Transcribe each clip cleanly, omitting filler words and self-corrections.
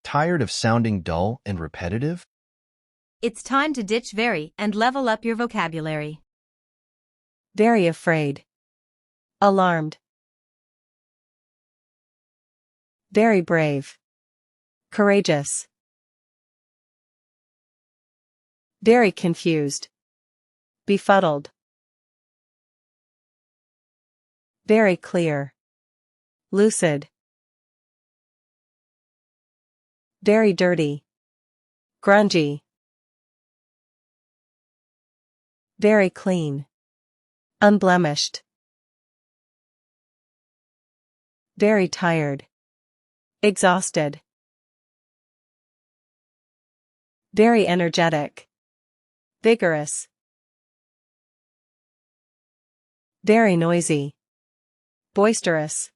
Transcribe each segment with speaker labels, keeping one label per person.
Speaker 1: Tired of sounding dull and repetitive?
Speaker 2: It's time to ditch very and level up your vocabulary.
Speaker 3: Very afraid. Alarmed. Very brave. Courageous. Very confused. Befuddled. Very clear. Lucid. Very dirty. Grungy. Very clean. Unblemished. Very tired. Exhausted. Very energetic. Vigorous. Very noisy. Boisterous.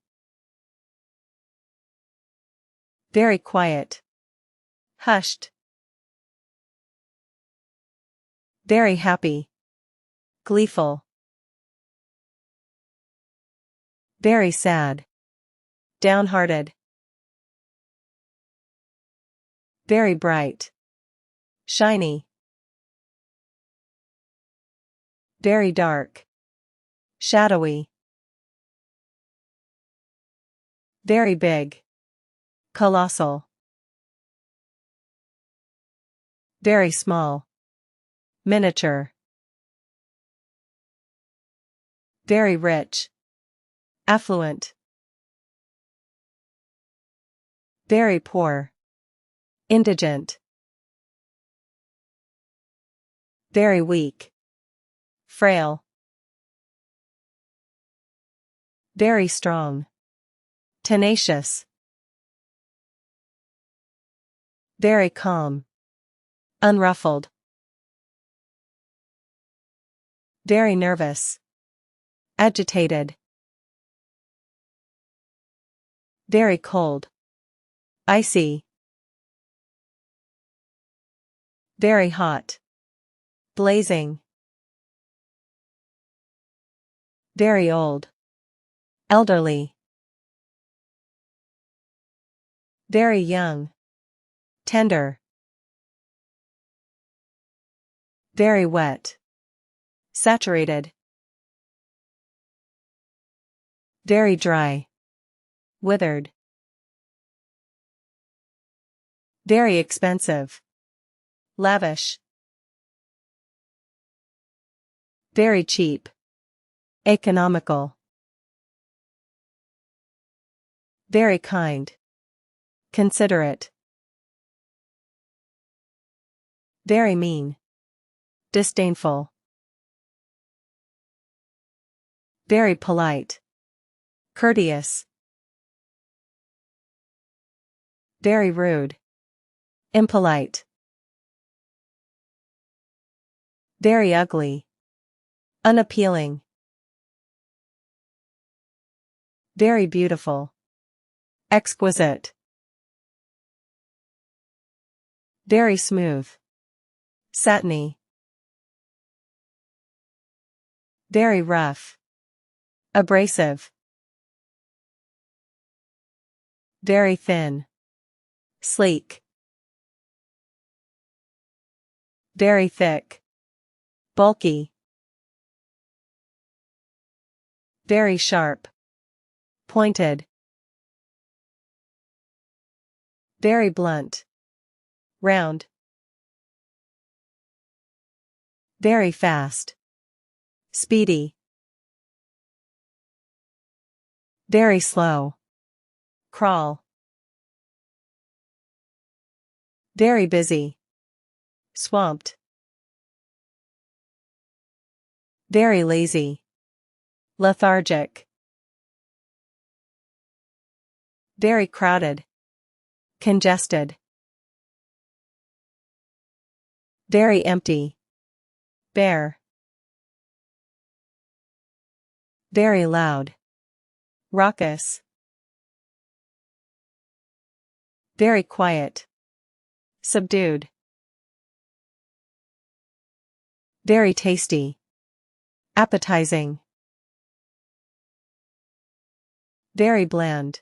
Speaker 3: Very quiet. Hushed. Very happy. Gleeful. Very sad. Downhearted. Very bright. Shiny. Very dark. Shadowy. Very big. Colossal. Very small. Miniature. Very rich. Affluent. Very poor. Indigent. Very weak. Frail. Very strong. Tenacious. Very calm. Unruffled. Very nervous. Agitated. Very cold. Icy. Very hot. Blazing. Very old. Elderly. Very young. Tender. Very wet. Saturated. Very dry. Withered. Very expensive. Lavish. Very cheap. Economical. Very kind. Considerate. Very mean. Disdainful. Very polite. Courteous. Very rude. Impolite. Very ugly. Unappealing. Very beautiful. Exquisite. Very smooth. Satiny. Very rough. Abrasive. Very thin. Sleek. Very thick. Bulky. Very sharp. Pointed. Very blunt. Round. Very fast. Speedy. Very slow. Crawl. Very busy. Swamped. Very lazy. Lethargic. Very crowded. Congested. Very empty. Bare. Very loud. Raucous. Very quiet. Subdued. Very tasty. Appetizing. Very bland.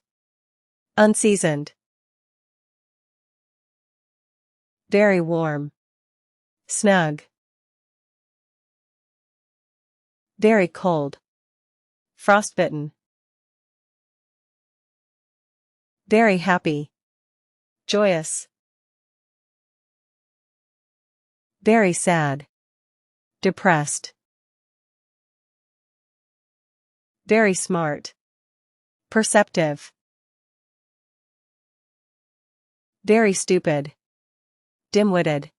Speaker 3: Unseasoned. Very warm. Snug. Very cold. Frostbitten. Very happy. Joyous. Very sad. Depressed. Very smart. Perceptive. Very stupid. Dim-witted.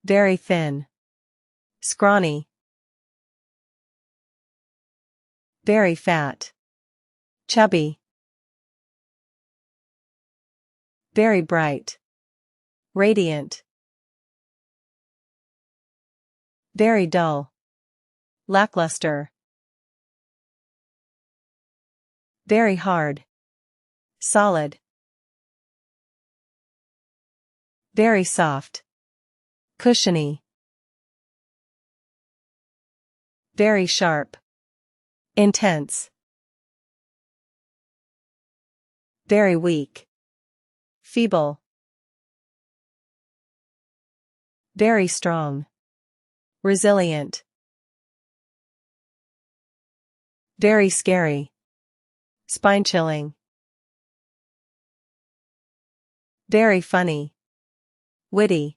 Speaker 3: Very thin. Scrawny. Very fat. Chubby. Very bright. Radiant. Very dull. Lackluster. Very hard. Solid. Very soft. Cushiony. Very sharp. Intense. Very weak. Feeble. Very strong. Resilient. Very scary. Spine-chilling. Very funny. Witty.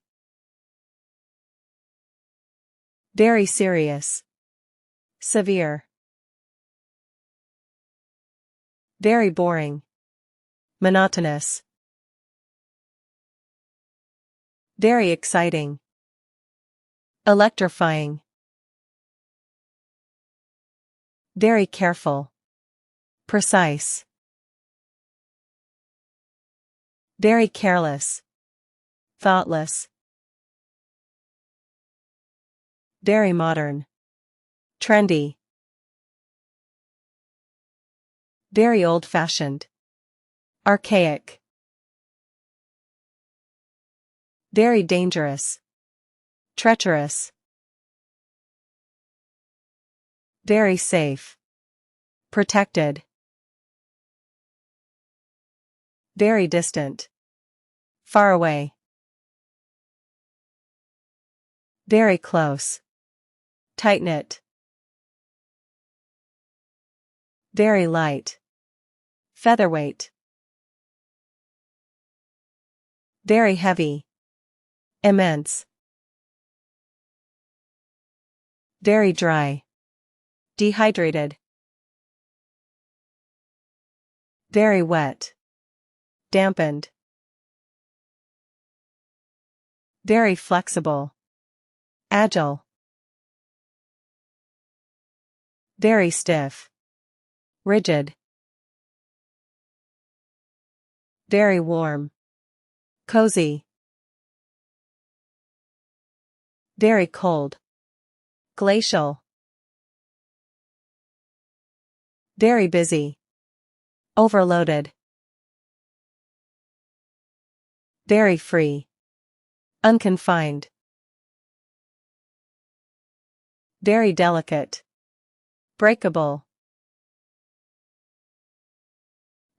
Speaker 3: Very serious. Severe. Very boring. Monotonous. Very exciting. Electrifying. Very careful. Precise. Very careless. Thoughtless. Very modern. Trendy. Very old-fashioned. Archaic. Very dangerous. Treacherous. Very safe. Protected. Very distant. Far away. Very close. Tight-knit. Very light. Featherweight. Very heavy. Immense. Very dry. Dehydrated. Very wet. Dampened. Very flexible. Agile. Very stiff. Rigid. Very warm. Cozy. Very cold. Glacial. Very busy. Overloaded. Very free. Unconfined. Very delicate. Breakable.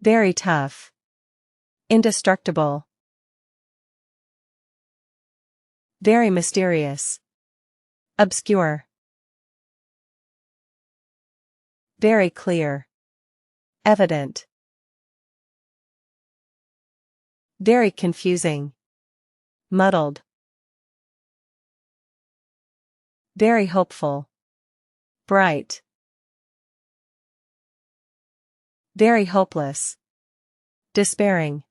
Speaker 3: Very tough. Indestructible. Very mysterious. Obscure. Very clear. Evident. Very confusing. Muddled. Very hopeful. Bright. Very hopeless. Despairing.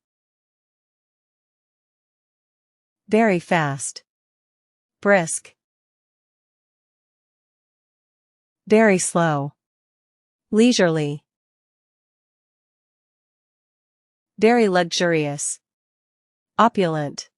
Speaker 3: Very fast. Brisk. Very slow. Leisurely. Very luxurious. Opulent.